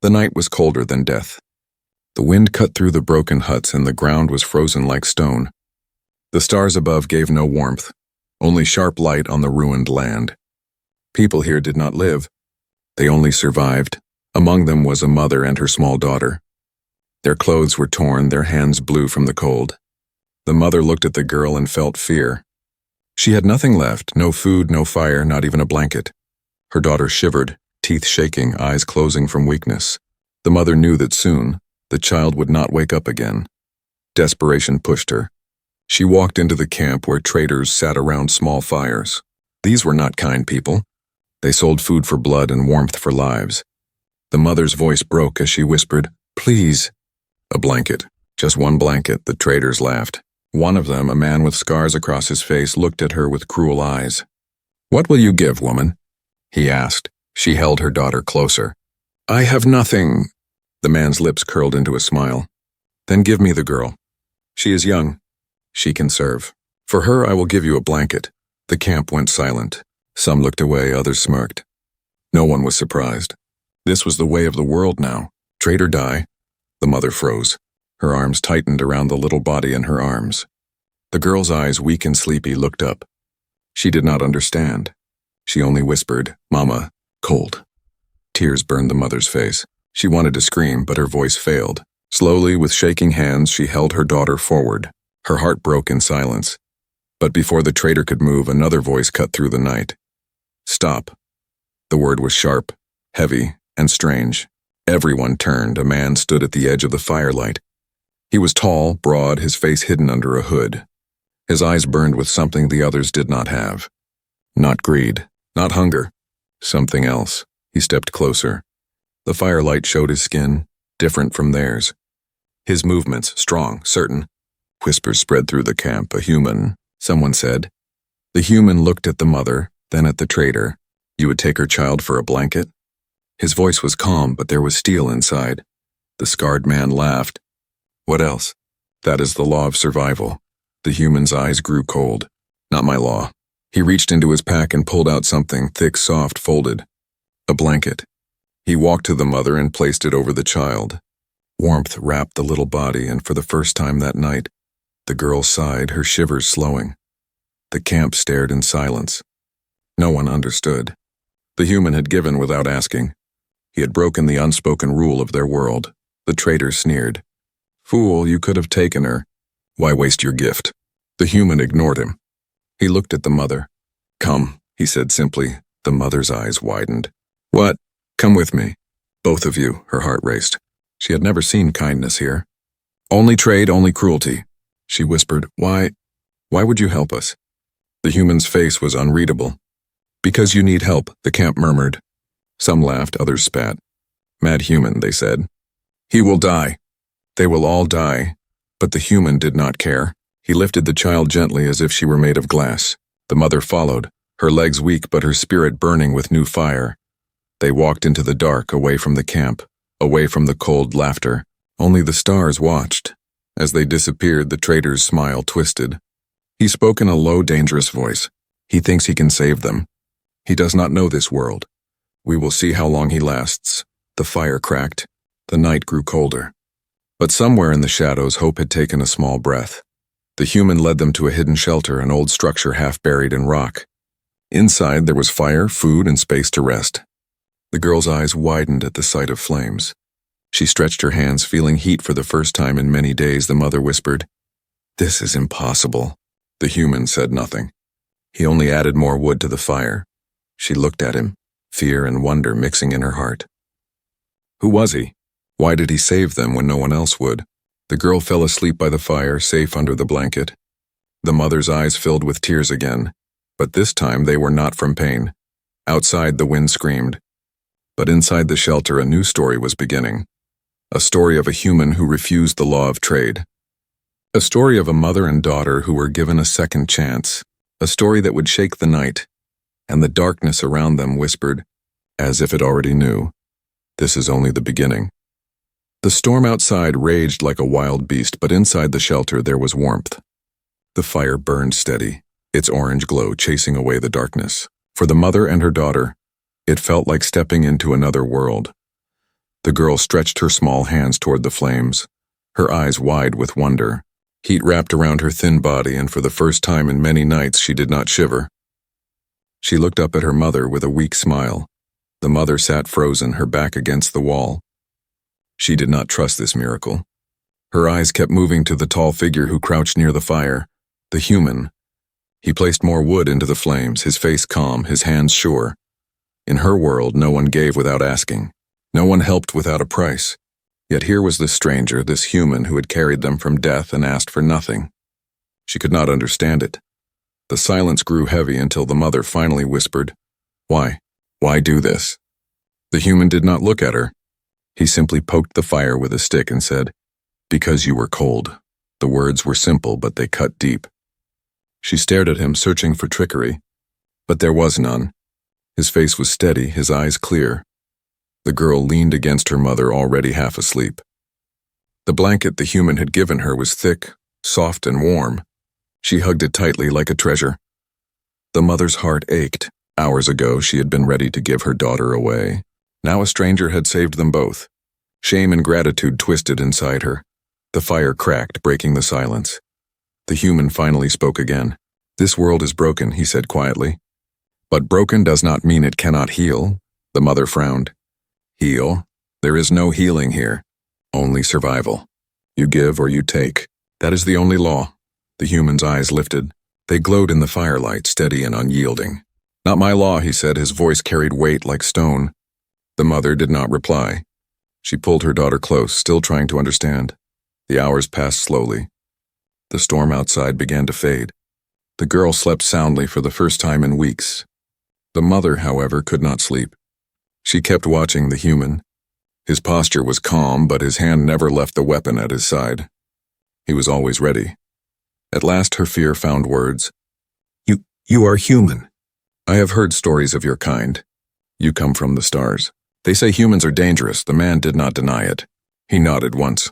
The night was colder than death. The wind cut through the broken huts and the ground was frozen like stone. The stars above gave no warmth, only sharp light on the ruined land. People here did not live. They only survived. Among them was a mother and her small daughter. Their clothes were torn, their hands blue from the cold. The mother looked at the girl and felt fear. She had nothing left, no food, no fire, not even a blanket. Her daughter shivered, teeth shaking, eyes closing from weakness. The mother knew that soon, the child would not wake up again. Desperation pushed her. She walked into the camp where traders sat around small fires. These were not kind people. They sold food for blood and warmth for lives. The mother's voice broke as she whispered, "Please." A blanket. Just one blanket, the traders laughed. One of them, a man with scars across his face, looked at her with cruel eyes. "What will you give, woman?" he asked. She held her daughter closer. "I have nothing." The man's lips curled into a smile. "Then give me the girl. She is young. She can serve. For her, I will give you a blanket." The camp went silent. Some looked away, others smirked. No one was surprised. This was the way of the world now. Trade or die. The mother froze. Her arms tightened around the little body in her arms. The girl's eyes, weak and sleepy, looked up. She did not understand. She only whispered, "Mama, cold." Tears burned the mother's face. She wanted to scream, but her voice failed. Slowly, with shaking hands, she held her daughter forward. Her heart broke in silence. But before the trader could move, another voice cut through the night. "Stop." The word was sharp, heavy, and strange. Everyone turned. A man stood at the edge of the firelight. He was tall, broad, his face hidden under a hood. His eyes burned with something the others did not have. Not greed, not hunger. Something else. He stepped closer. The firelight showed his skin, different from theirs. His movements, strong, certain. Whispers spread through the camp. "A human," someone said. The human looked at the mother, then at the trader. "You would take her child for a blanket?" His voice was calm, but there was steel inside. The scarred man laughed. "What else?" "That is the law of survival." The human's eyes grew cold. "Not my law." He reached into his pack and pulled out something, thick, soft, folded. A blanket. He walked to the mother and placed it over the child. Warmth wrapped the little body, and for the first time that night, the girl sighed, her shivers slowing. The camp stared in silence. No one understood. The human had given without asking. He had broken the unspoken rule of their world. The trader sneered. "Fool, you could have taken her. Why waste your gift?" The human ignored him. He looked at the mother. "Come," he said simply. The mother's eyes widened. "What? Come with me. Both of you." Her heart raced. She had never seen kindness here. "Only trade, only cruelty." She whispered, Why would you help us?" The human's face was unreadable. "Because you need help," the camp murmured. Some laughed, others spat. "Mad human," they said. "He will die. They will all die." But the human did not care. He lifted the child gently as if she were made of glass. The mother followed, her legs weak but her spirit burning with new fire. They walked into the dark, away from the camp, away from the cold laughter. Only the stars watched. As they disappeared, the trader's smile twisted. He spoke in a low, dangerous voice. "He thinks he can save them. He does not know this world. We will see how long he lasts." The fire cracked. The night grew colder. But somewhere in the shadows, hope had taken a small breath. The human led them to a hidden shelter, an old structure half buried in rock. Inside, there was fire, food, and space to rest. The girl's eyes widened at the sight of flames. She stretched her hands, feeling heat for the first time in many days. The mother whispered, "This is impossible." The human said nothing. He only added more wood to the fire. She looked at him, fear and wonder mixing in her heart. Who was he? Why did he save them when no one else would? The girl fell asleep by the fire, safe under the blanket. The mother's eyes filled with tears again, but this time they were not from pain. Outside, the wind screamed. But inside the shelter, a new story was beginning. A story of a human who refused the law of trade. A story of a mother and daughter who were given a second chance. A story that would shake the night. And the darkness around them whispered, as if it already knew, "This is only the beginning." The storm outside raged like a wild beast, but inside the shelter there was warmth. The fire burned steady, its orange glow chasing away the darkness. For the mother and her daughter, it felt like stepping into another world. The girl stretched her small hands toward the flames, her eyes wide with wonder. Heat wrapped around her thin body, and for the first time in many nights she did not shiver. She looked up at her mother with a weak smile. The mother sat frozen, her back against the wall. She did not trust this miracle. Her eyes kept moving to the tall figure who crouched near the fire, the human. He placed more wood into the flames, his face calm, his hands sure. In her world, no one gave without asking. No one helped without a price. Yet here was this stranger, this human who had carried them from death and asked for nothing. She could not understand it. The silence grew heavy until the mother finally whispered, "Why? Why do this?" The human did not look at her. He simply poked the fire with a stick and said, "Because you were cold." The words were simple, but they cut deep. She stared at him, searching for trickery. But there was none. His face was steady, his eyes clear. The girl leaned against her mother, already half asleep. The blanket the human had given her was thick, soft, and warm. She hugged it tightly like a treasure. The mother's heart ached. Hours ago, she had been ready to give her daughter away. Now a stranger had saved them both. Shame and gratitude twisted inside her. The fire cracked, breaking the silence. The human finally spoke again. "This world is broken," he said quietly. "But broken does not mean it cannot heal." The mother frowned. "Heal? There is no healing here. Only survival. You give or you take. That is the only law." The human's eyes lifted. They glowed in the firelight, steady and unyielding. "Not my law," he said, his voice carried weight like stone. The mother did not reply. She pulled her daughter close, still trying to understand. The hours passed slowly. The storm outside began to fade. The girl slept soundly for the first time in weeks. The mother, however, could not sleep. She kept watching the human. His posture was calm, but his hand never left the weapon at his side. He was always ready. At last her fear found words. You are human. I have heard stories of your kind. You come from the stars. They say humans are dangerous." The man did not deny it. He nodded once.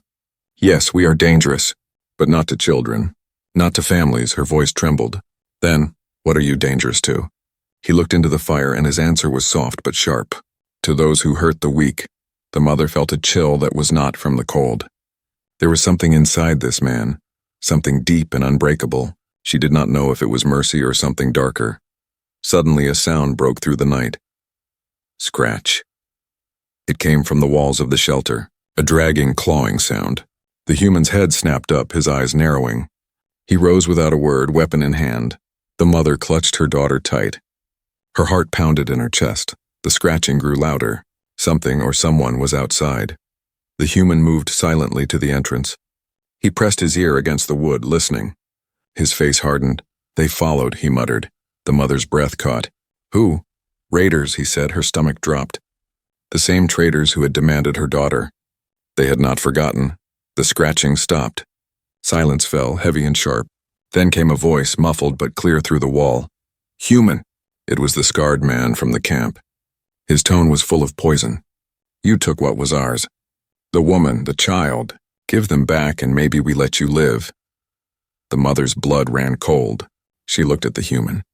"Yes, we are dangerous, but not to children, not to families." Her voice trembled. "Then, what are you dangerous to?" He looked into the fire, and his answer was soft but sharp. "To those who hurt the weak." The mother felt a chill that was not from the cold. There was something inside this man, something deep and unbreakable. She did not know if it was mercy or something darker. Suddenly a sound broke through the night. Scratch. It came from the walls of the shelter, a dragging, clawing sound. The human's head snapped up, his eyes narrowing. He rose without a word, weapon in hand. The mother clutched her daughter tight. Her heart pounded in her chest. The scratching grew louder. Something or someone was outside. The human moved silently to the entrance. He pressed his ear against the wood, listening. His face hardened. "They followed," he muttered. The mother's breath caught. "Who?" "Raiders," he said. Her stomach dropped. The same traitors who had demanded her daughter. They had not forgotten. The scratching stopped. Silence fell, heavy and sharp. Then came a voice, muffled but clear through the wall. "Human." It was the scarred man from the camp. His tone was full of poison. "You took what was ours. The woman, the child. Give them back and maybe we let you live." The mother's blood ran cold. She looked at the human.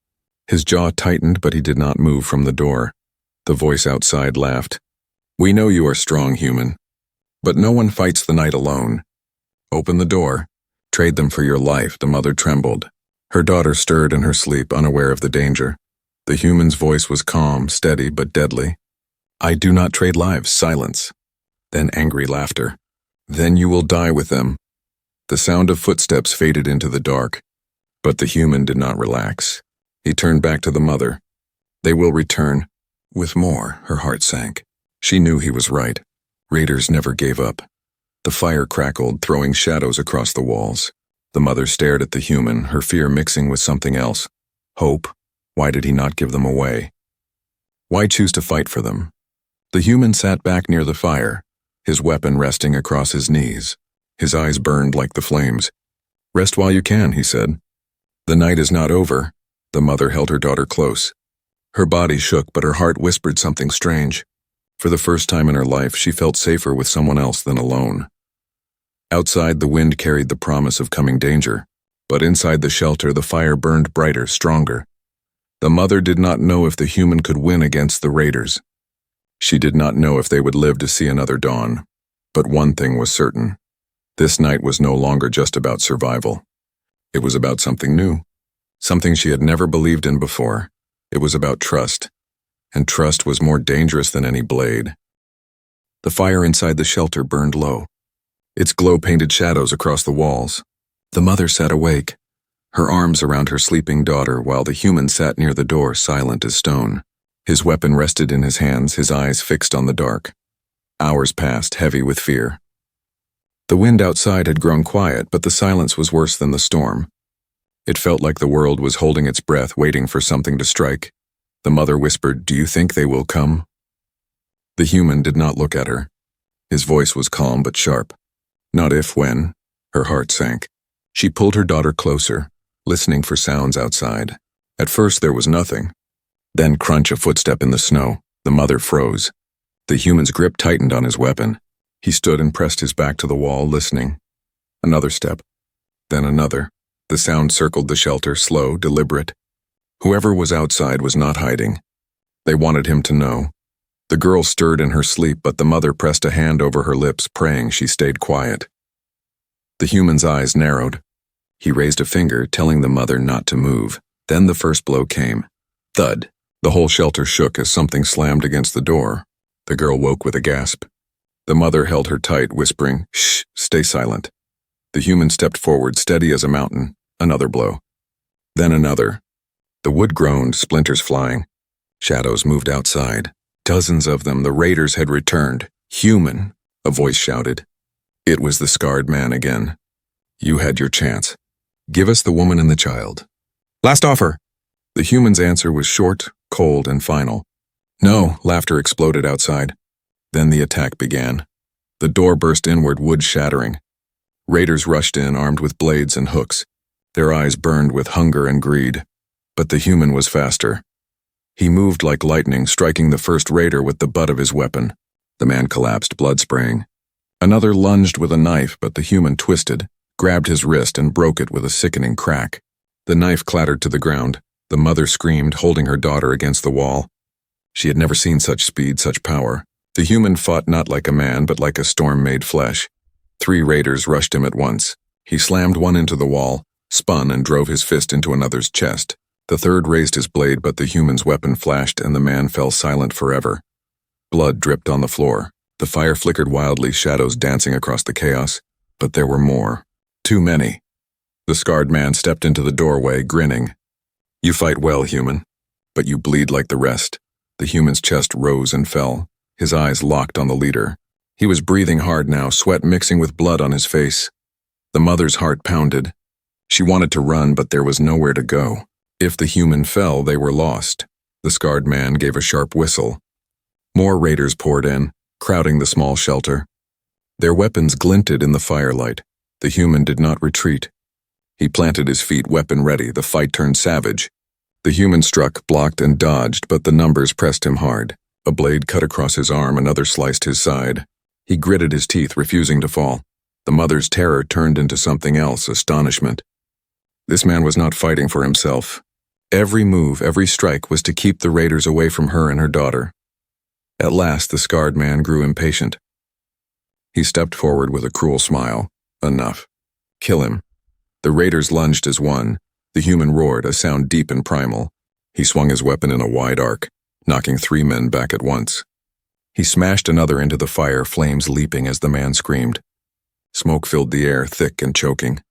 His jaw tightened, but he did not move from the door. The voice outside laughed. "We know you are strong, human. But no one fights the night alone. Open the door. Trade them for your life." The mother trembled. Her daughter stirred in her sleep, unaware of the danger. The human's voice was calm, steady, but deadly. "I do not trade lives." Silence. Then angry laughter. "Then you will die with them." The sound of footsteps faded into the dark. But the human did not relax. He turned back to the mother. "They will return. With more." Her heart sank. She knew he was right. Raiders never gave up. The fire crackled, throwing shadows across the walls. The mother stared at the human, her fear mixing with something else. Hope. Why did he not give them away? Why choose to fight for them? The human sat back near the fire, his weapon resting across his knees. His eyes burned like the flames. "Rest while you can," he said. "The night is not over." The mother held her daughter close. Her body shook, but her heart whispered something strange. For the first time in her life, she felt safer with someone else than alone. Outside, the wind carried the promise of coming danger. But inside the shelter, the fire burned brighter, stronger. The mother did not know if the human could win against the raiders. She did not know if they would live to see another dawn. But one thing was certain. This night was no longer just about survival. It was about something new. Something she had never believed in before. It was about trust. And trust was more dangerous than any blade. The fire inside the shelter burned low. Its glow painted shadows across the walls. The mother sat awake, her arms around her sleeping daughter, while the human sat near the door, silent as stone. His weapon rested in his hands, his eyes fixed on the dark. Hours passed, heavy with fear. The wind outside had grown quiet, but the silence was worse than the storm. It felt like the world was holding its breath, waiting for something to strike. The mother whispered, "Do you think they will come?" The human did not look at her. His voice was calm but sharp. Not if, when. Her heart sank. She pulled her daughter closer, listening for sounds outside. At first there was nothing. Then crunch, a footstep in the snow. The mother froze. The human's grip tightened on his weapon. He stood and pressed his back to the wall, listening. Another step. Then another. The sound circled the shelter, slow, deliberate. Whoever was outside was not hiding. They wanted him to know. The girl stirred in her sleep, but the mother pressed a hand over her lips, praying she stayed quiet. The human's eyes narrowed. He raised a finger, telling the mother not to move. Then the first blow came. Thud. The whole shelter shook as something slammed against the door. The girl woke with a gasp. The mother held her tight, whispering, "Shh, stay silent." The human stepped forward, steady as a mountain. Another blow. Then another. The wood groaned, splinters flying. Shadows moved outside. Dozens of them. The raiders had returned. "Human," a voice shouted. It was the scarred man again. "You had your chance. Give us the woman and the child." "Last offer." The human's answer was short, cold, and final. "No," laughter exploded outside. Then the attack began. The door burst inward, wood shattering. Raiders rushed in, armed with blades and hooks. Their eyes burned with hunger and greed. But the human was faster. He moved like lightning, striking the first raider with the butt of his weapon. The man collapsed, blood spraying. Another lunged with a knife, but the human twisted, grabbed his wrist, and broke it with a sickening crack. The knife clattered to the ground. The mother screamed, holding her daughter against the wall. She had never seen such speed, such power. The human fought not like a man, but like a storm made flesh. 3 raiders rushed him at once. He slammed one into the wall, spun, and drove his fist into another's chest. The third raised his blade, but the human's weapon flashed, and the man fell silent forever. Blood dripped on the floor. The fire flickered wildly, shadows dancing across the chaos. But there were more. Too many. The scarred man stepped into the doorway, grinning. "You fight well, human, but you bleed like the rest." The human's chest rose and fell, his eyes locked on the leader. He was breathing hard now, sweat mixing with blood on his face. The mother's heart pounded. She wanted to run, but there was nowhere to go. If the human fell, they were lost. The scarred man gave a sharp whistle. More raiders poured in, crowding the small shelter. Their weapons glinted in the firelight. The human did not retreat. He planted his feet, weapon ready. The fight turned savage. The human struck, blocked, and dodged, but the numbers pressed him hard. A blade cut across his arm, another sliced his side. He gritted his teeth, refusing to fall. The mother's terror turned into something else, astonishment. This man was not fighting for himself. Every move, every strike was to keep the raiders away from her and her daughter. At last, the scarred man grew impatient. He stepped forward with a cruel smile. Enough. Kill him. The raiders lunged as one. The human roared, a sound deep and primal. He swung his weapon in a wide arc, knocking 3 men back at once. He smashed another into the fire, flames leaping as the man screamed. Smoke filled the air, thick and choking.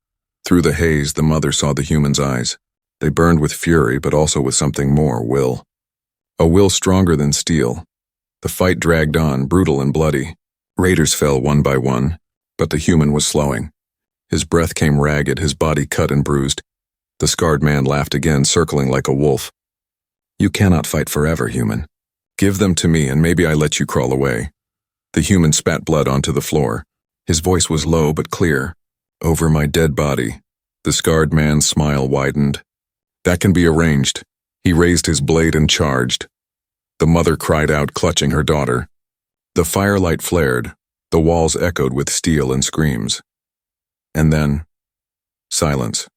Through the haze, the mother saw the human's eyes. They burned with fury, but also with something more, will. A will stronger than steel. The fight dragged on, brutal and bloody. Raiders fell one by one, but the human was slowing. His breath came ragged, his body cut and bruised. The scarred man laughed again, circling like a wolf. "You cannot fight forever, human. Give them to me, and maybe I let you crawl away." The human spat blood onto the floor. His voice was low but clear. "Over my dead body." The scarred man's smile widened. "That can be arranged." He raised his blade and charged. The mother cried out, clutching her daughter. The firelight flared. The walls echoed with steel and screams. And then, silence.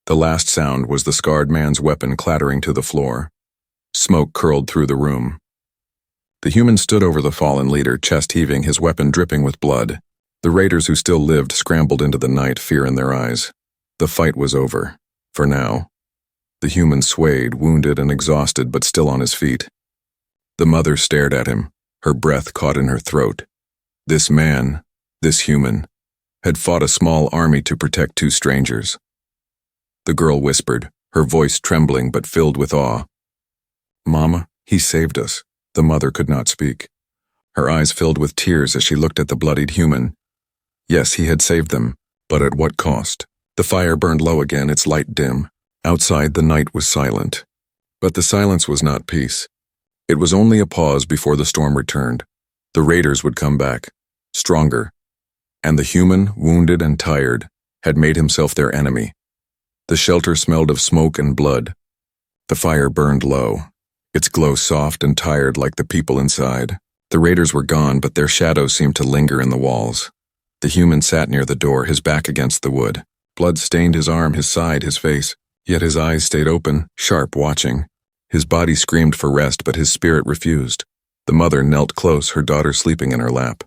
The last sound was the scarred man's weapon clattering to the floor. Smoke curled through the room. The human stood over the fallen leader, chest heaving, his weapon dripping with blood. The raiders who still lived scrambled into the night, fear in their eyes. The fight was over. For now. The human swayed, wounded and exhausted, but still on his feet. The mother stared at him, her breath caught in her throat. This man, this human, had fought a small army to protect two strangers. The girl whispered, her voice trembling but filled with awe. "Mama, he saved us." The mother could not speak. Her eyes filled with tears as she looked at the bloodied human. Yes, he had saved them, but at what cost? The fire burned low again, its light dim. Outside, the night was silent. But the silence was not peace. It was only a pause before the storm returned. The raiders would come back, stronger. And the human, wounded and tired, had made himself their enemy. The shelter smelled of smoke and blood. The fire burned low, its glow soft and tired like the people inside. The raiders were gone, but their shadows seemed to linger in the walls. The human sat near the door, his back against the wood. Blood stained his arm, his side, his face, yet his eyes stayed open, sharp, watching. His body screamed for rest, but his spirit refused. The mother knelt close, her daughter sleeping in her lap.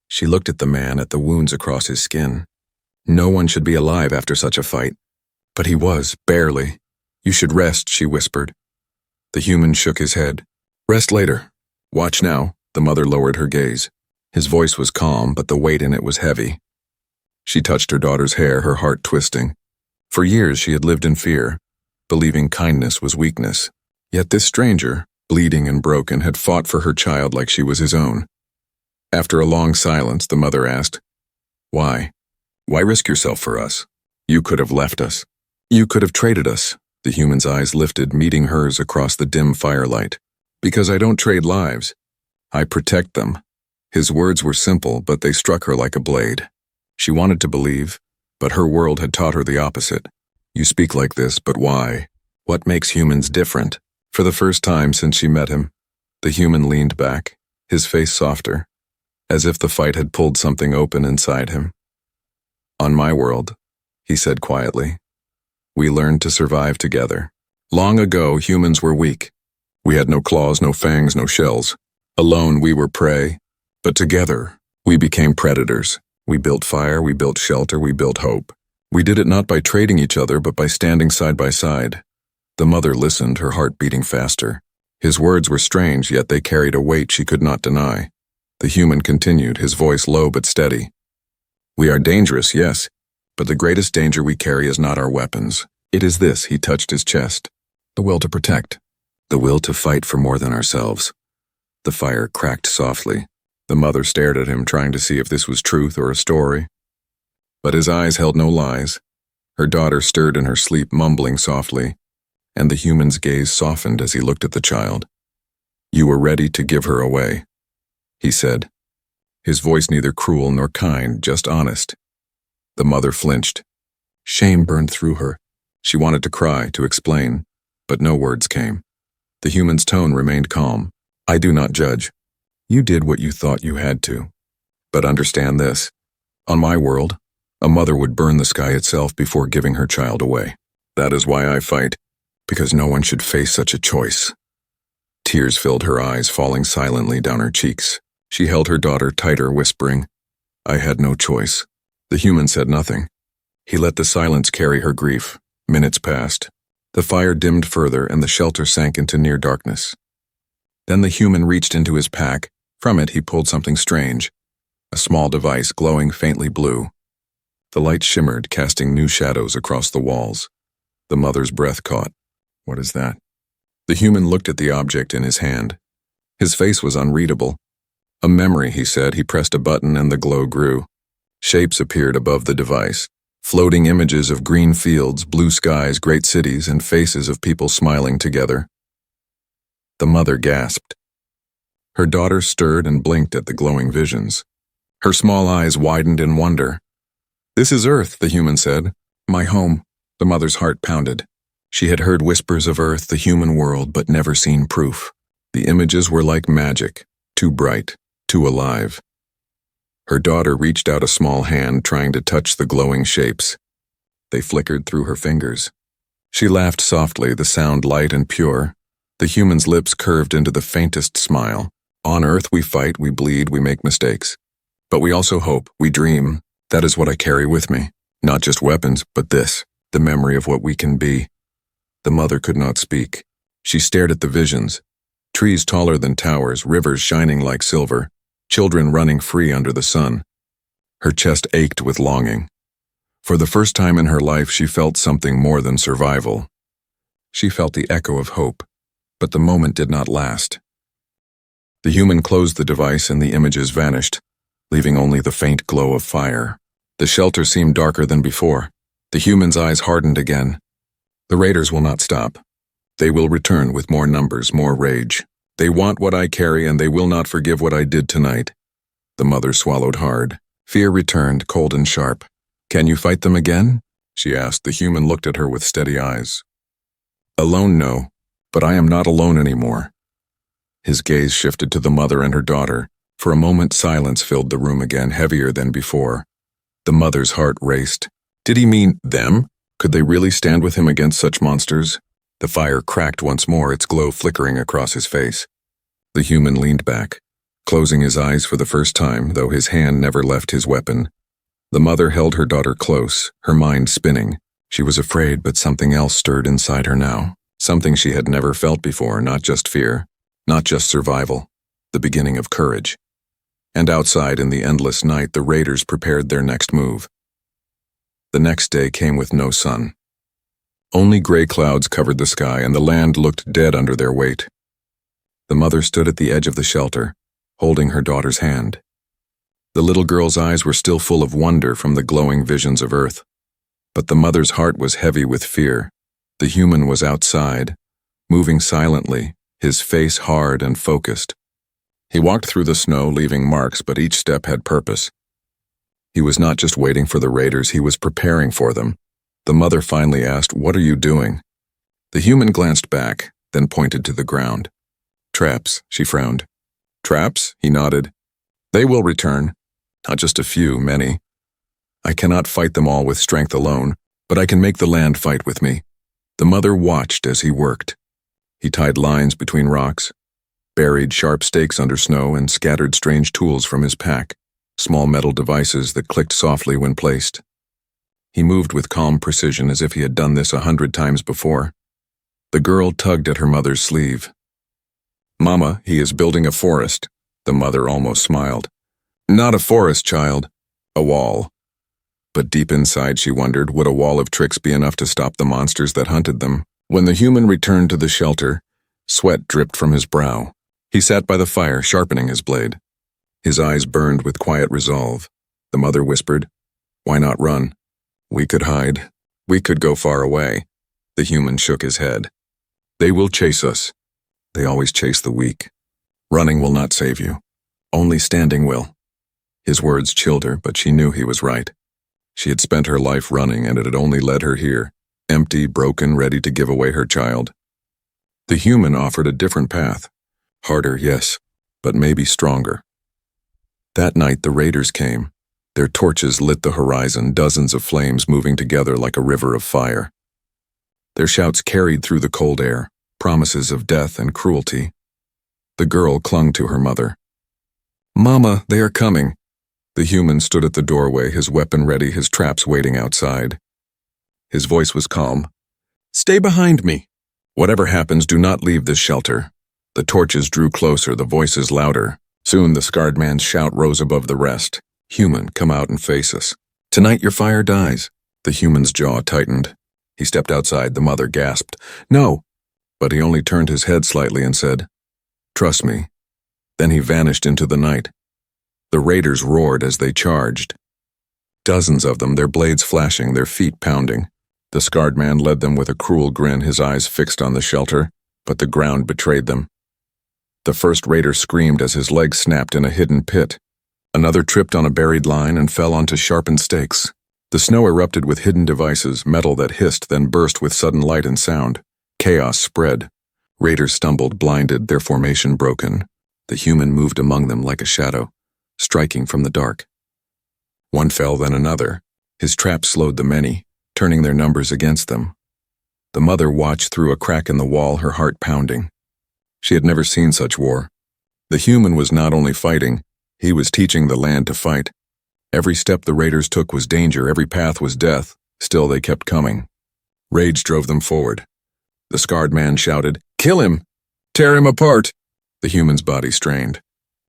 She looked at the man, at the wounds across his skin. No one should be alive after such a fight. But he was, barely. "You should rest," she whispered. The human shook his head. "Rest later. Watch now." The mother lowered her gaze. His voice was calm, but the weight in it was heavy. She touched her daughter's hair, her heart twisting. For years she had lived in fear, believing kindness was weakness. Yet this stranger, bleeding and broken, had fought for her child like she was his own. After a long silence, the mother asked, "Why? Why risk yourself for us? You could have left us. You could have traded us." The human's eyes lifted, meeting hers across the dim firelight. "Because I don't trade lives. I protect them." His words were simple, but they struck her like a blade. She wanted to believe, but her world had taught her the opposite. "You speak like this, but why? What makes humans different?" For the first time since she met him, the human leaned back, his face softer, as if the fight had pulled something open inside him. "On my world," he said quietly, "we learned to survive together. Long ago, humans were weak. We had no claws, no fangs, no shells. Alone, we were prey. But together, we became predators. We built fire, we built shelter, we built hope. We did it not by trading each other, but by standing side by side." The mother listened, her heart beating faster. His words were strange, yet they carried a weight she could not deny. The human continued, his voice low but steady. "We are dangerous, yes, but the greatest danger we carry is not our weapons. It is this," he touched his chest. "The will to protect. The will to fight for more than ourselves." The fire cracked softly. The mother stared at him, trying to see if this was truth or a story. But his eyes held no lies. Her daughter stirred in her sleep, mumbling softly, and the human's gaze softened as he looked at the child. "You were ready to give her away," he said. His voice neither cruel nor kind, just honest. The mother flinched. Shame burned through her. She wanted to cry, to explain, but no words came. The human's tone remained calm. "I do not judge. You did what you thought you had to. But understand this. On my world, a mother would burn the sky itself before giving her child away. That is why I fight, because no one should face such a choice." Tears filled her eyes, falling silently down her cheeks. She held her daughter tighter, whispering, "I had no choice." The human said nothing. He let the silence carry her grief. Minutes passed. The fire dimmed further, and the shelter sank into near darkness. Then the human reached into his pack. From it he pulled something strange, a small device glowing faintly blue. The light shimmered, casting new shadows across the walls. The mother's breath caught. "What is that?" The human looked at the object in his hand. His face was unreadable. "A memory," he said. He pressed a button and the glow grew. Shapes appeared above the device. Floating images of green fields, blue skies, great cities, and faces of people smiling together. The mother gasped. Her daughter stirred and blinked at the glowing visions. Her small eyes widened in wonder. "This is Earth," the human said. "My home." The mother's heart pounded. She had heard whispers of Earth, the human world, but never seen proof. The images were like magic, too bright, too alive. Her daughter reached out a small hand, trying to touch the glowing shapes. They flickered through her fingers. She laughed softly, the sound light and pure. The human's lips curved into the faintest smile. On Earth we fight, we bleed, we make mistakes. But we also hope, we dream. That is what I carry with me. Not just weapons, but this, the memory of what we can be. The mother could not speak. She stared at the visions. Trees taller than towers, rivers shining like silver, children running free under the sun. Her chest ached with longing. For the first time in her life, she felt something more than survival. She felt the echo of hope, but the moment did not last. The human closed the device and the images vanished, leaving only the faint glow of fire. The shelter seemed darker than before. The human's eyes hardened again. The raiders will not stop. They will return with more numbers, more rage. They want what I carry, and they will not forgive what I did tonight. The mother swallowed hard. Fear returned, cold and sharp. Can you fight them again? She asked. The human looked at her with steady eyes. Alone, no, but I am not alone anymore. His gaze shifted to the mother and her daughter. For a moment, silence filled the room again, heavier than before. The mother's heart raced. Did he mean them? Could they really stand with him against such monsters? The fire cracked once more, its glow flickering across his face. The human leaned back, closing his eyes for the first time, though his hand never left his weapon. The mother held her daughter close, her mind spinning. She was afraid, but something else stirred inside her now. Something she had never felt before, not just fear, not just survival, the beginning of courage. And outside in the endless night, the raiders prepared their next move. The next day came with no sun. Only gray clouds covered the sky, and the land looked dead under their weight. The mother stood at the edge of the shelter, holding her daughter's hand. The little girl's eyes were still full of wonder from the glowing visions of Earth. But the mother's heart was heavy with fear. The human was outside, moving silently, his face hard and focused. He walked through the snow, leaving marks, but each step had purpose. He was not just waiting for the raiders, he was preparing for them. The mother finally asked, "What are you doing?" The human glanced back, then pointed to the ground. "Traps," she frowned. "Traps?" he nodded. "They will return. Not just a few, many. I cannot fight them all with strength alone, but I can make the land fight with me." The mother watched as he worked. He tied lines between rocks, buried sharp stakes under snow, and scattered strange tools from his pack, small metal devices that clicked softly when placed. He moved with calm precision as if he had done this 100 times before. The girl tugged at her mother's sleeve. "Mama, he is building a forest." The mother almost smiled. "Not a forest, child. A wall." But deep inside she wondered, would a wall of tricks be enough to stop the monsters that hunted them? When the human returned to the shelter, sweat dripped from his brow. He sat by the fire, sharpening his blade. His eyes burned with quiet resolve. The mother whispered, "Why not run? We could hide. We could go far away." The human shook his head. "They will chase us. They always chase the weak. Running will not save you. Only standing will." His words chilled her, but she knew he was right. She had spent her life running, and it had only led her here, empty, broken, ready to give away her child. The human offered a different path. Harder, yes, but maybe stronger. That night the raiders came. Their torches lit the horizon, dozens of flames moving together like a river of fire. Their shouts carried through the cold air, promises of death and cruelty. The girl clung to her mother. "Mama, they are coming." The human stood at the doorway, his weapon ready, his traps waiting outside. His voice was calm. "Stay behind me. Whatever happens, do not leave this shelter." The torches drew closer, the voices louder. Soon the scarred man's shout rose above the rest. "Human, come out and face us. Tonight your fire dies." The human's jaw tightened. He stepped outside. The mother gasped, "No!" But he only turned his head slightly and said, "Trust me." Then he vanished into the night. The raiders roared as they charged. Dozens of them, their blades flashing, their feet pounding. The scarred man led them with a cruel grin, his eyes fixed on the shelter, but the ground betrayed them. The first raider screamed as his leg snapped in a hidden pit. Another tripped on a buried line and fell onto sharpened stakes. The snow erupted with hidden devices, metal that hissed, then burst with sudden light and sound. Chaos spread. Raiders stumbled, blinded, their formation broken. The human moved among them like a shadow, striking from the dark. One fell, then another. His trap slowed the many, turning their numbers against them. The mother watched through a crack in the wall, her heart pounding. She had never seen such war. The human was not only fighting, he was teaching the land to fight. Every step the raiders took was danger, every path was death, still they kept coming. Rage drove them forward. The scarred man shouted, "Kill him! Tear him apart!" The human's body strained.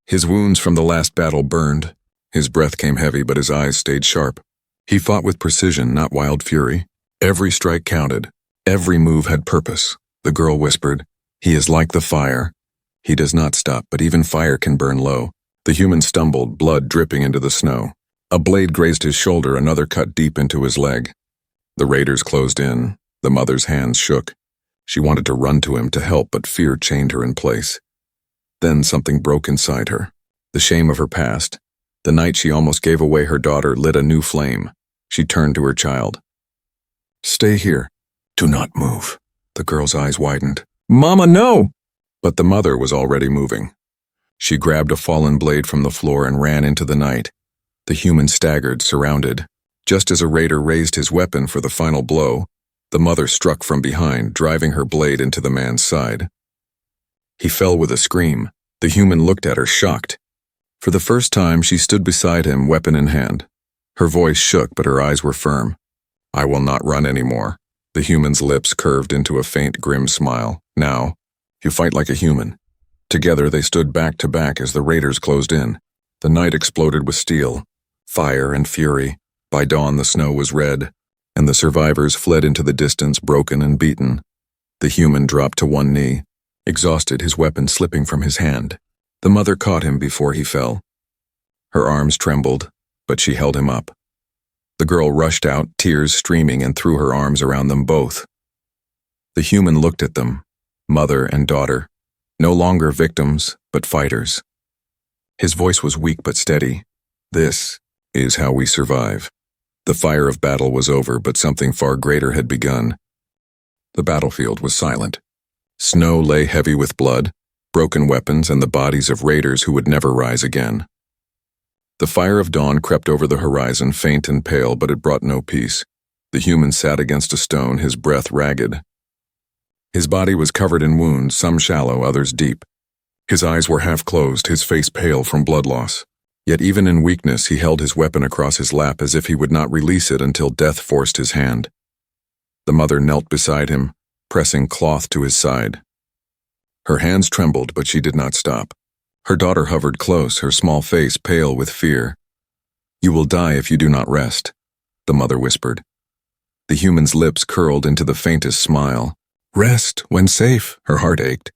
His wounds from the last battle burned. His breath came heavy, but his eyes stayed sharp. He fought with precision, not wild fury. Every strike counted. Every move had purpose. The girl whispered, "He is like the fire. He does not stop, but even fire can burn low." The human stumbled, blood dripping into the snow. A blade grazed his shoulder, another cut deep into his leg. The raiders closed in. The mother's hands shook. She wanted to run to him to help, but fear chained her in place. Then something broke inside her. The shame of her past. The night she almost gave away her daughter lit a new flame. She turned to her child. "Stay here. Do not move." The girl's eyes widened. "Mama, no!" But the mother was already moving. She grabbed a fallen blade from the floor and ran into the night. The human staggered, surrounded. Just as a raider raised his weapon for the final blow, the mother struck from behind, driving her blade into the man's side. He fell with a scream. The human looked at her, shocked. For the first time, she stood beside him, weapon in hand. Her voice shook, but her eyes were firm. "I will not run anymore." The human's lips curved into a faint, grim smile. "Now, you fight like a human." Together, they stood back to back as the raiders closed in. The night exploded with steel, fire, and fury. By dawn, the snow was red, and the survivors fled into the distance, broken and beaten. The human dropped to one knee, exhausted, his weapon slipping from his hand. The mother caught him before he fell. Her arms trembled, but she held him up. The girl rushed out, tears streaming, and threw her arms around them both. The human looked at them, mother and daughter, no longer victims, but fighters. His voice was weak but steady. "This is how we survive." The fire of battle was over, but something far greater had begun. The battlefield was silent. Snow lay heavy with blood, broken weapons, and the bodies of raiders who would never rise again. The fire of dawn crept over the horizon, faint and pale, but it brought no peace. The human sat against a stone, his breath ragged. His body was covered in wounds, some shallow, others deep. His eyes were half closed, his face pale from blood loss. Yet even in weakness, he held his weapon across his lap as if he would not release it until death forced his hand. The mother knelt beside him, pressing cloth to his side. Her hands trembled, but she did not stop. Her daughter hovered close, her small face pale with fear. "You will die if you do not rest," the mother whispered. The human's lips curled into the faintest smile. Rest, when safe, her heart ached.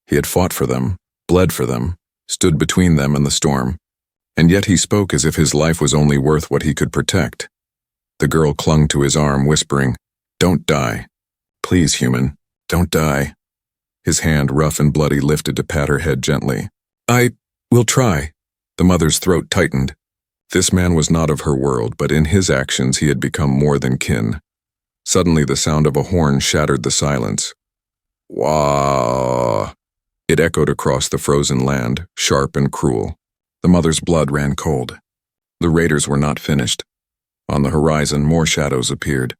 He had fought for them, bled for them, stood between them and the storm. And yet he spoke as if his life was only worth what he could protect. The girl clung to his arm, whispering, "Don't die. Please, human, don't die." His hand, rough and bloody, lifted to pat her head gently. "I will try." The mother's throat tightened. This man was not of her world, but in his actions he had become more than kin. Suddenly the sound of a horn shattered the silence. Wah! It echoed across the frozen land, sharp and cruel. The mother's blood ran cold. The raiders were not finished. On the horizon, more shadows appeared.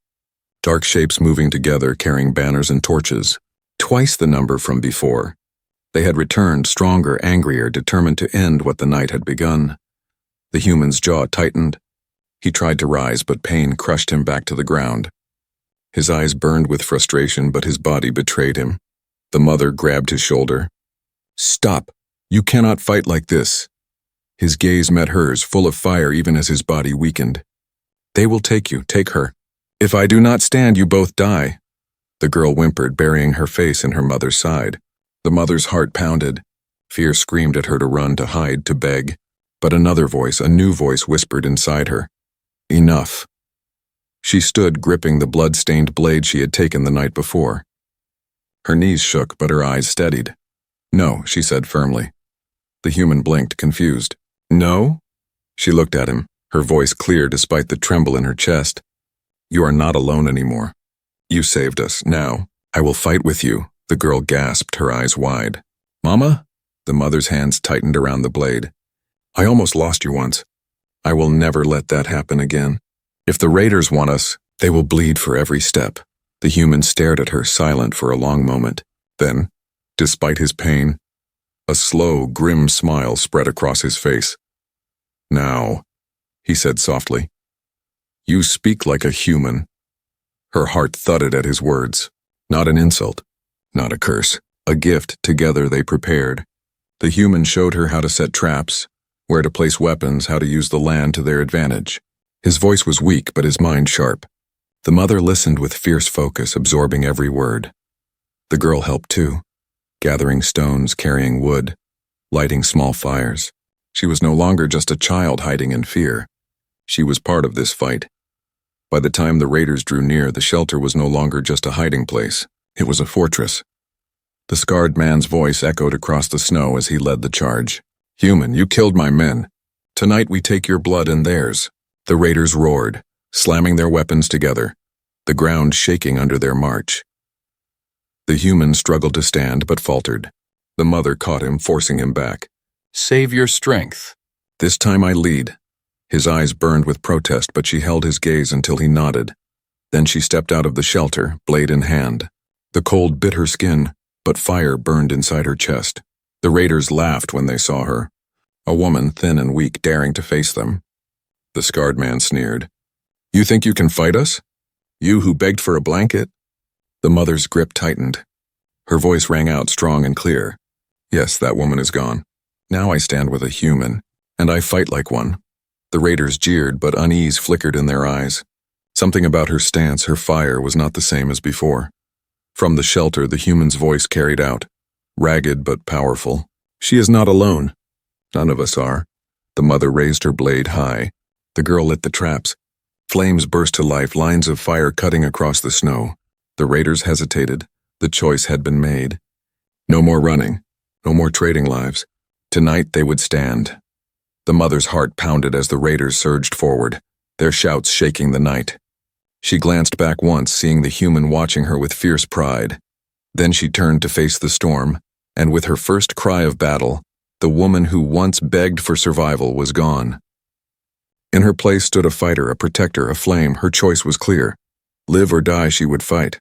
Dark shapes moving together, carrying banners and torches. Twice the number from before. They had returned, stronger, angrier, determined to end what the night had begun. The human's jaw tightened. He tried to rise, but pain crushed him back to the ground. His eyes burned with frustration, but his body betrayed him. The mother grabbed his shoulder. "Stop! You cannot fight like this." His gaze met hers, full of fire even as his body weakened. "They will take you, take her. If I do not stand, you both die." The girl whimpered, burying her face in her mother's side. The mother's heart pounded. Fear screamed at her to run, to hide, to beg. But another voice, a new voice, whispered inside her. "Enough." She stood, gripping the blood-stained blade she had taken the night before. Her knees shook, but her eyes steadied. "No," she said firmly. The human blinked, confused. "No?" She looked at him, her voice clear despite the tremble in her chest. "You are not alone anymore. You saved us. Now, I will fight with you." The girl gasped, her eyes wide. "Mama?" The mother's hands tightened around the blade. "I almost lost you once. I will never let that happen again. If the raiders want us, they will bleed for every step." The human stared at her, silent for a long moment. Then, despite his pain, A slow, grim smile spread across his face. "Now," he said softly, "you speak like a human." Her heart thudded at his words. Not an insult, not a curse, a gift together they prepared. The human showed her how to set traps, where to place weapons, how to use the land to their advantage. His voice was weak, but his mind sharp. The mother listened with fierce focus, absorbing every word. The girl helped too, gathering stones, carrying wood, lighting small fires. She was no longer just a child hiding in fear. She was part of this fight. By the time the raiders drew near, the shelter was no longer just a hiding place. It was a fortress. The scarred man's voice echoed across the snow as he led the charge. "Human, you killed my men. Tonight we take your blood and theirs." The raiders roared, slamming their weapons together, the ground shaking under their march. The human struggled to stand but faltered. The mother caught him, forcing him back. "Save your strength. This time I lead." His eyes burned with protest, but she held his gaze until he nodded. Then she stepped out of the shelter, blade in hand. The cold bit her skin, but fire burned inside her chest. The raiders laughed when they saw her, a woman thin and weak daring to face them. The scarred man sneered. "You think you can fight us? You who begged for a blanket?" The mother's grip tightened. Her voice rang out strong and clear. "Yes, that woman is gone. Now I stand with a human, and I fight like one." The raiders jeered, but unease flickered in their eyes. Something about her stance, her fire, was not the same as before. From the shelter, the human's voice carried out, ragged but powerful. "She is not alone. None of us are." The mother raised her blade high. The girl lit the traps. Flames burst to life, lines of fire cutting across the snow. The raiders hesitated. The choice had been made. No more running. No more trading lives. Tonight they would stand. The mother's heart pounded as the raiders surged forward, their shouts shaking the night. She glanced back once, seeing the human watching her with fierce pride. Then she turned to face the storm, and with her first cry of battle, the woman who once begged for survival was gone. In her place stood a fighter, a protector, a flame. Her choice was clear. Live or die, she would fight.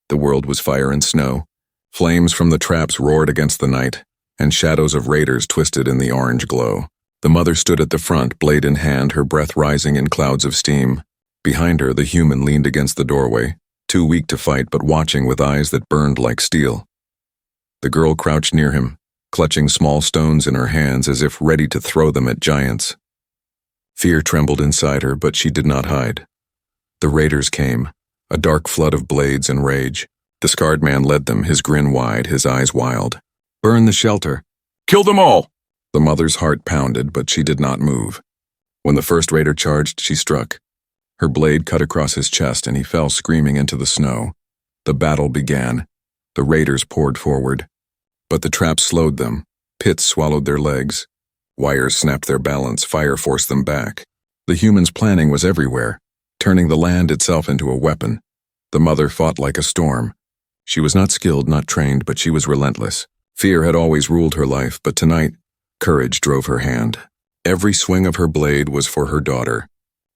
The world was fire and snow. Flames from the traps roared against the night, and shadows of raiders twisted in the orange glow. The mother stood at the front, blade in hand, her breath rising in clouds of steam. Behind her, the human leaned against the doorway, too weak to fight but watching with eyes that burned like steel. The girl crouched near him, clutching small stones in her hands as if ready to throw them at giants. Fear trembled inside her, but she did not hide. The raiders came, a dark flood of blades and rage. The scarred man led them, his grin wide, his eyes wild. "Burn the shelter. Kill them all!" The mother's heart pounded, but she did not move. When the first raider charged, she struck. Her blade cut across his chest, and he fell screaming into the snow. The battle began. The raiders poured forward. But the traps slowed them. Pits swallowed their legs. Wires snapped their balance, fire forced them back. The human's planning was everywhere, turning the land itself into a weapon. The mother fought like a storm. She was not skilled, not trained, but she was relentless. Fear had always ruled her life, but tonight, courage drove her hand. Every swing of her blade was for her daughter.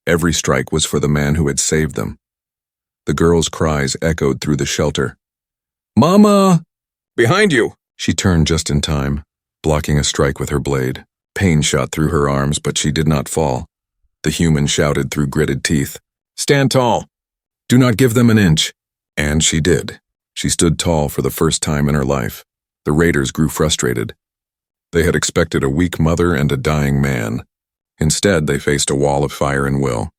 Every strike was for the man who had saved them. The girl's cries echoed through the shelter. "Mama!" "Behind you!" She turned just in time, blocking a strike with her blade. Pain shot through her arms, but she did not fall. The human shouted through gritted teeth, "Stand tall! Do not give them an inch!" And she did. She stood tall for the first time in her life. The raiders grew frustrated. They had expected a weak mother and a dying man. Instead, they faced a wall of fire and will.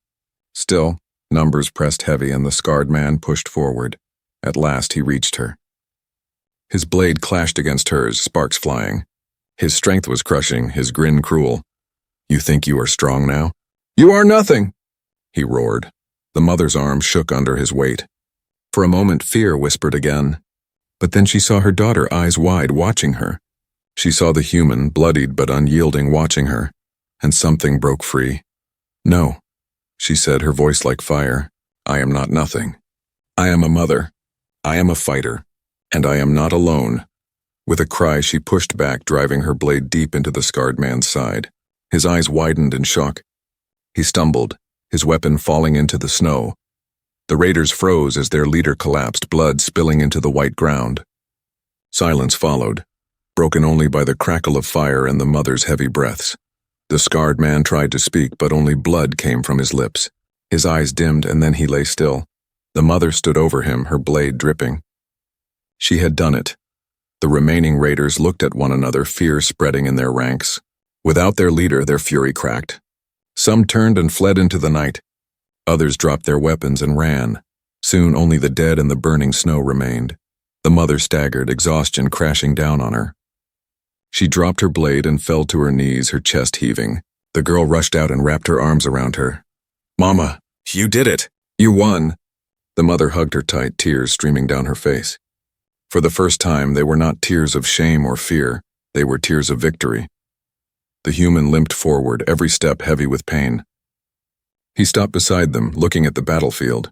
Still, numbers pressed heavy and the scarred man pushed forward. At last he reached her. His blade clashed against hers, sparks flying. His strength was crushing, his grin cruel. "You think you are strong now? You are nothing!" he roared. The mother's arm shook under his weight. For a moment, fear whispered again. But then she saw her daughter, eyes wide, watching her. She saw the human, bloodied but unyielding, watching her, and something broke free. "No," she said, her voice like fire. "I am not nothing. I am a mother. I am a fighter. And I am not alone." With a cry, she pushed back, driving her blade deep into the scarred man's side. His eyes widened in shock. He stumbled, his weapon falling into the snow. The raiders froze as their leader collapsed, blood spilling into the white ground. Silence followed. broken only by the crackle of fire and the mother's heavy breaths. The scarred man tried to speak, but only blood came from his lips. His eyes dimmed, and then he lay still. The mother stood over him, her blade dripping. She had done it. The remaining raiders looked at one another, fear spreading in their ranks. Without their leader, their fury cracked. Some turned and fled into the night. Others dropped their weapons and ran. Soon only the dead and the burning snow remained. The mother staggered, exhaustion crashing down on her. She dropped her blade and fell to her knees, her chest heaving. The girl rushed out and wrapped her arms around her. "Mama, you did it! You won!" The mother hugged her tight, tears streaming down her face. For the first time, they were not tears of shame or fear. They were tears of victory. The human limped forward, every step heavy with pain. He stopped beside them, looking at the battlefield.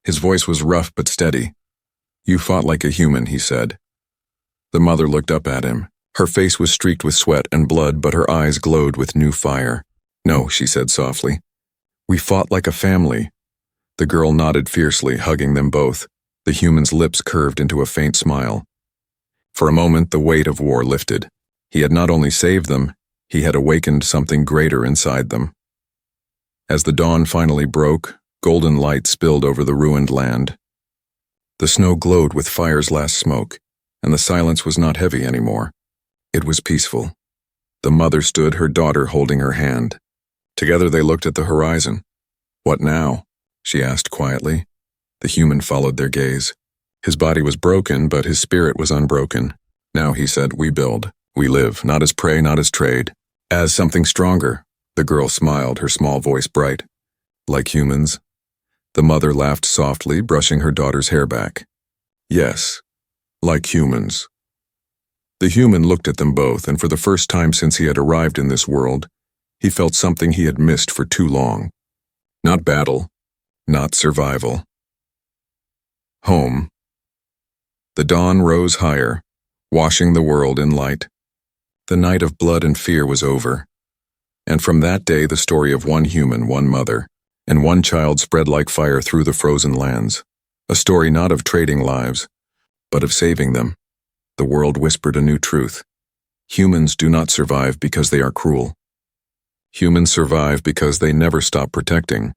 His voice was rough but steady. "You fought like a human," he said. The mother looked up at him. Her face was streaked with sweat and blood, but her eyes glowed with new fire. "No," she said softly. "We fought like a family." The girl nodded fiercely, hugging them both. The human's lips curved into a faint smile. For a moment, the weight of war lifted. He had not only saved them, he had awakened something greater inside them. As the dawn finally broke, golden light spilled over the ruined land. The snow glowed with fire's last smoke, and the silence was not heavy anymore. It was peaceful. The mother stood, her daughter holding her hand. Together they looked at the horizon. "What now?" she asked quietly. The human followed their gaze. His body was broken, but his spirit was unbroken. "Now," he said, "we build. We live, not as prey, not as trade. As something stronger." The girl smiled, her small voice bright. "Like humans?" The mother laughed softly, brushing her daughter's hair back. "Yes, like humans." The human looked at them both, and for the first time since he had arrived in this world, he felt something he had missed for too long. Not battle, not survival. Home. The dawn rose higher, washing the world in light. The night of blood and fear was over. And from that day the story of one human, one mother, and one child spread like fire through the frozen lands. A story not of trading lives, but of saving them. The world whispered a new truth. Humans do not survive because they are cruel. Humans survive because they never stop protecting.